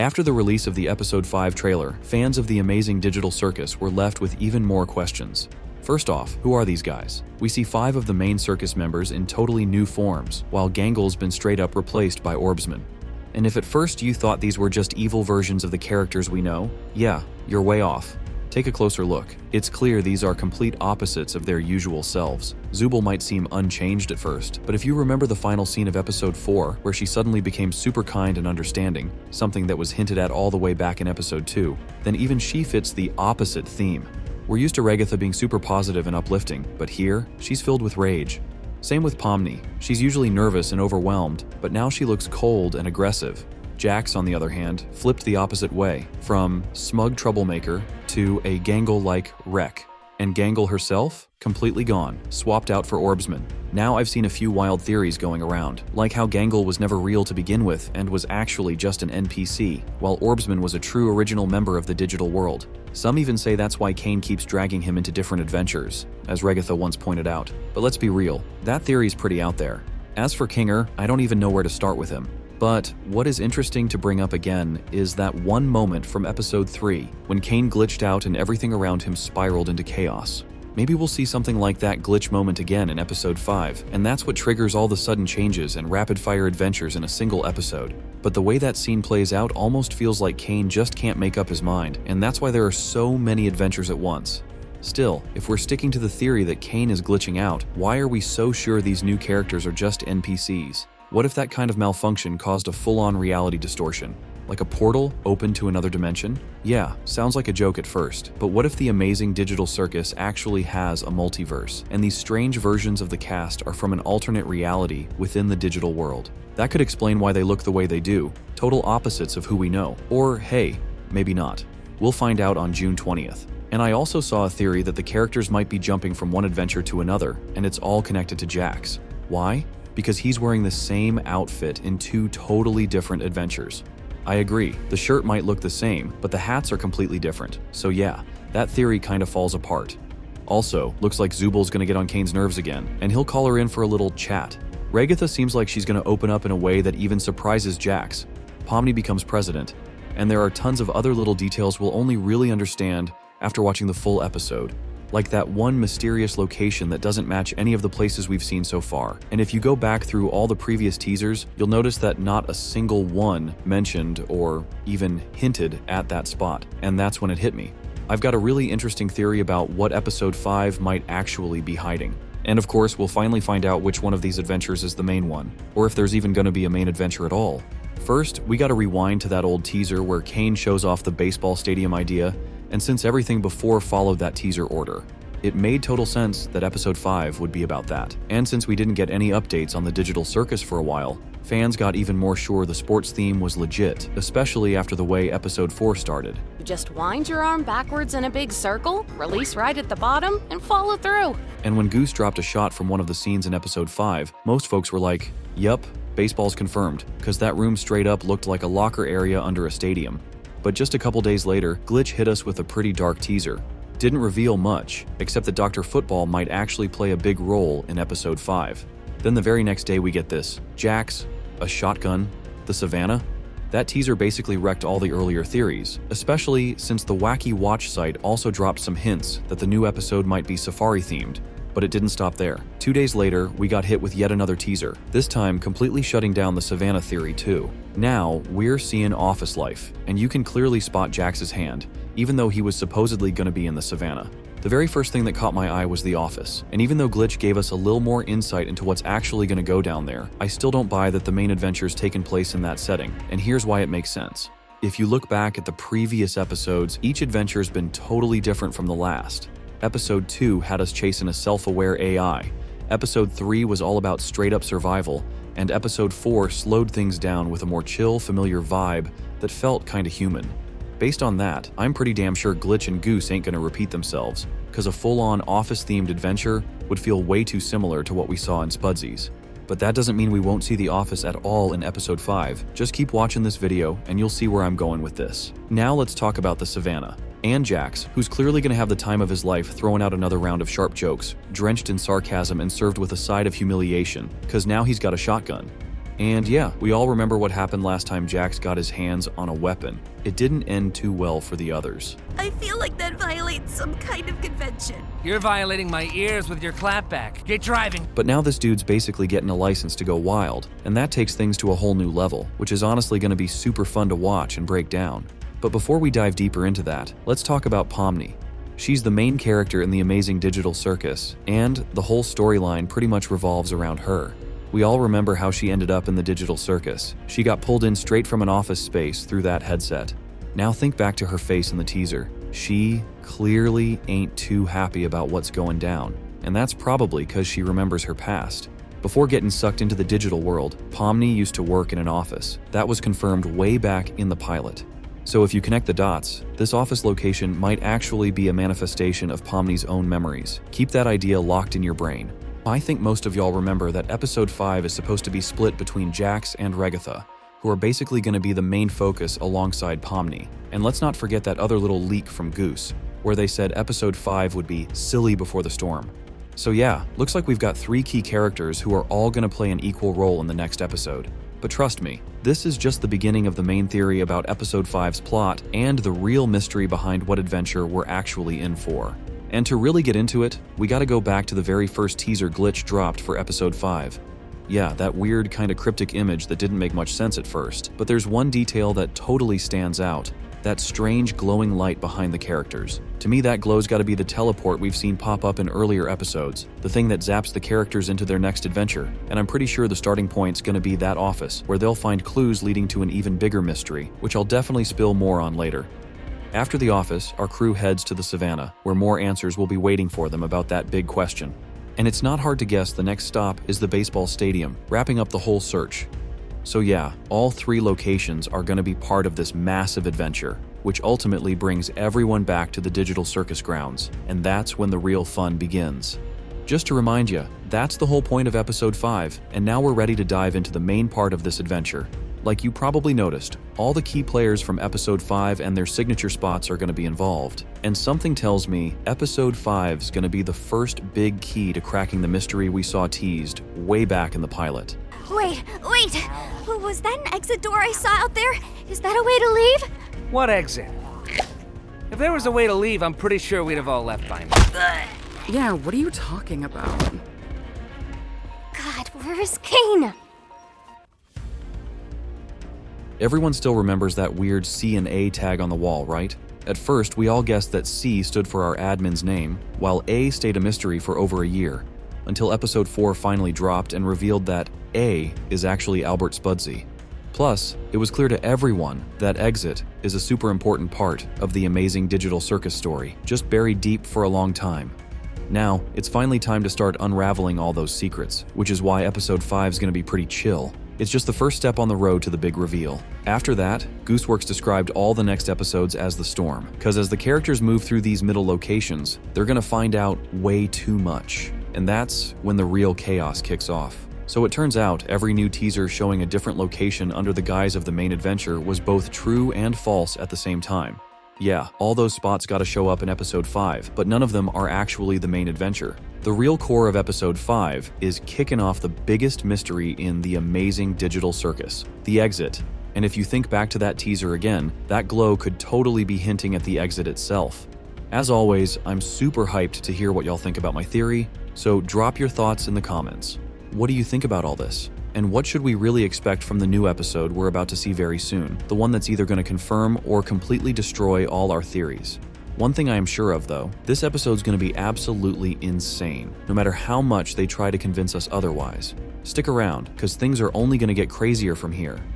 After the release of the Episode 5 trailer, fans of the amazing digital circus were left with even more questions. First off, who are these guys? We see 5 of the main circus members in totally new forms, while Gangle's been straight up replaced by Orbsman. And if at first you thought these were just evil versions of the characters we know, yeah, you're way off. Take a closer look. It's clear these are complete opposites of their usual selves. Zooble might seem unchanged at first, but if you remember the final scene of Episode 4, where she suddenly became super kind and understanding, something that was hinted at all the way back in Episode 2, then even she fits the opposite theme. We're used to Regatha being super positive and uplifting, but here, she's filled with rage. Same with Pomni. She's usually nervous and overwhelmed, but now she looks cold and aggressive. Jax, on the other hand, flipped the opposite way, from smug troublemaker to a Gangle-like wreck. And Gangle herself? Completely gone, swapped out for Orbsman. Now I've seen a few wild theories going around, like how Gangle was never real to begin with and was actually just an NPC, while Orbsman was a true original member of the digital world. Some even say that's why Kane keeps dragging him into different adventures, as Regatha once pointed out. But let's be real, that theory's pretty out there. As for Kinger, I don't even know where to start with him. But what is interesting to bring up again is that one moment from Episode 3, when Kane glitched out and everything around him spiraled into chaos. Maybe we'll see something like that glitch moment again in Episode 5, and that's what triggers all the sudden changes and rapid-fire adventures in a single episode. But the way that scene plays out almost feels like Kane just can't make up his mind, and that's why there are so many adventures at once. Still, if we're sticking to the theory that Kane is glitching out, why are we so sure these new characters are just NPCs? What if that kind of malfunction caused a full-on reality distortion? Like a portal open to another dimension? Yeah, sounds like a joke at first, but what if the amazing digital circus actually has a multiverse, and these strange versions of the cast are from an alternate reality within the digital world? That could explain why they look the way they do, total opposites of who we know. Or hey, maybe not. We'll find out on June 20th. And I also saw a theory that the characters might be jumping from one adventure to another, and it's all connected to Jax. Why? Because he's wearing the same outfit in 2 totally different adventures. I agree, the shirt might look the same, but the hats are completely different. So yeah, that theory kind of falls apart. Also, looks like Zooble's gonna get on Kane's nerves again, and he'll call her in for a little chat. Regatha seems like she's gonna open up in a way that even surprises Jax. Pomni becomes president, and there are tons of other little details we'll only really understand after watching the full episode. Like that one mysterious location that doesn't match any of the places we've seen so far. And if you go back through all the previous teasers, you'll notice that not a single one mentioned or even hinted at that spot. And that's when it hit me. I've got a really interesting theory about what Episode 5 might actually be hiding. And of course, we'll finally find out which one of these adventures is the main one, or if there's even going to be a main adventure at all. First, we gotta rewind to that old teaser where Kane shows off the baseball stadium idea, and since everything before followed that teaser order, it made total sense that Episode 5 would be about that. And since we didn't get any updates on the digital circus for a while, fans got even more sure the sports theme was legit, especially after the way Episode 4 started. You just wind your arm backwards in a big circle, release right at the bottom, and follow through. And when Goose dropped a shot from one of the scenes in Episode 5, most folks were like, yup, baseball's confirmed, because that room straight up looked like a locker area under a stadium. But just a couple days later, Glitch hit us with a pretty dark teaser. Didn't reveal much, except that Dr. Football might actually play a big role in Episode 5. Then the very next day we get this. Jax, a shotgun, the Savannah? That teaser basically wrecked all the earlier theories, especially since the Wacky Watch site also dropped some hints that the new episode might be safari-themed. But it didn't stop there. 2 days later, we got hit with yet another teaser, this time completely shutting down the Savannah theory too. Now, we're seeing office life, and you can clearly spot Jax's hand, even though he was supposedly going to be in the Savannah. The very first thing that caught my eye was the office, and even though Glitch gave us a little more insight into what's actually going to go down there, I still don't buy that the main adventure's taken place in that setting, and here's why it makes sense. If you look back at the previous episodes, each adventure's been totally different from the last. Episode 2 had us chasing a self-aware AI. Episode 3 was all about straight-up survival, and Episode 4 slowed things down with a more chill, familiar vibe that felt kinda human. Based on that, I'm pretty damn sure Glitch and Goose ain't gonna repeat themselves, cause a full-on office-themed adventure would feel way too similar to what we saw in Spudsies. But that doesn't mean we won't see the office at all in Episode 5. Just keep watching this video and you'll see where I'm going with this. Now let's talk about the Savannah. And Jax, who's clearly going to have the time of his life throwing out another round of sharp jokes, drenched in sarcasm and served with a side of humiliation, cause now he's got a shotgun. And yeah, we all remember what happened last time Jax got his hands on a weapon. It didn't end too well for the others. I feel like that violates some kind of convention. You're violating my ears with your clapback. Get driving. But now this dude's basically getting a license to go wild, and that takes things to a whole new level, which is honestly going to be super fun to watch and break down. But before we dive deeper into that, let's talk about Pomni. She's the main character in the amazing digital circus, and the whole storyline pretty much revolves around her. We all remember how she ended up in the digital circus. She got pulled in straight from an office space through that headset. Now think back to her face in the teaser. She clearly ain't too happy about what's going down, and that's probably because she remembers her past. Before getting sucked into the digital world, Pomni used to work in an office. That was confirmed way back in the pilot. So if you connect the dots, this office location might actually be a manifestation of Pomni's own memories. Keep that idea locked in your brain. I think most of y'all remember that episode 5 is supposed to be split between Jax and Regatha, who are basically going to be the main focus alongside Pomni. And let's not forget that other little leak from Goose, where they said episode 5 would be silly before the storm. So yeah, looks like we've got 3 key characters who are all going to play an equal role in the next episode. But trust me, this is just the beginning of the main theory about episode 5's plot and the real mystery behind what adventure we're actually in for. And to really get into it, we gotta go back to the very first teaser glitch dropped for episode 5. Yeah, that weird kind of cryptic image that didn't make much sense at first, but there's one detail that totally stands out. That strange glowing light behind the characters. To me, that glow's gotta be the teleport we've seen pop up in earlier episodes, the thing that zaps the characters into their next adventure, and I'm pretty sure the starting point's gonna be that office, where they'll find clues leading to an even bigger mystery, which I'll definitely spill more on later. After the office, our crew heads to the savannah, where more answers will be waiting for them about that big question. And it's not hard to guess the next stop is the baseball stadium, wrapping up the whole search. So yeah, all 3 locations are going to be part of this massive adventure, which ultimately brings everyone back to the digital circus grounds, and that's when the real fun begins. Just to remind you, that's the whole point of episode 5, and now we're ready to dive into the main part of this adventure. Like you probably noticed, all the key players from episode 5 and their signature spots are going to be involved. And something tells me episode 5 is going to be the first big key to cracking the mystery we saw teased way back in the pilot. Wait! Was that an exit door I saw out there? Is that a way to leave? What exit? If there was a way to leave, I'm pretty sure we'd have all left by now. Yeah, what are you talking about? God, where is Kane? Everyone still remembers that weird C and A tag on the wall, right? At first, we all guessed that C stood for our admin's name, while A stayed a mystery for over a year, until episode 4 finally dropped and revealed that A is actually Albert Spudsey. Plus, it was clear to everyone that Exit is a super important part of the amazing digital circus story, just buried deep for a long time. Now, it's finally time to start unraveling all those secrets, which is why episode 5 is going to be pretty chill. It's just the first step on the road to the big reveal. After that, Gooseworx described all the next episodes as the storm, because as the characters move through these middle locations, they're gonna find out way too much. And that's when the real chaos kicks off. So it turns out every new teaser showing a different location under the guise of the main adventure was both true and false at the same time. Yeah, all those spots gotta show up in episode 5, but none of them are actually the main adventure. The real core of episode 5 is kicking off the biggest mystery in the amazing digital circus, the exit. And if you think back to that teaser again, that glow could totally be hinting at the exit itself. As always, I'm super hyped to hear what y'all think about my theory, so drop your thoughts in the comments. What do you think about all this? And what should we really expect from the new episode we're about to see very soon? The one that's either going to confirm or completely destroy all our theories. One thing I am sure of though, this episode's going to be absolutely insane, no matter how much they try to convince us otherwise. Stick around, because things are only going to get crazier from here.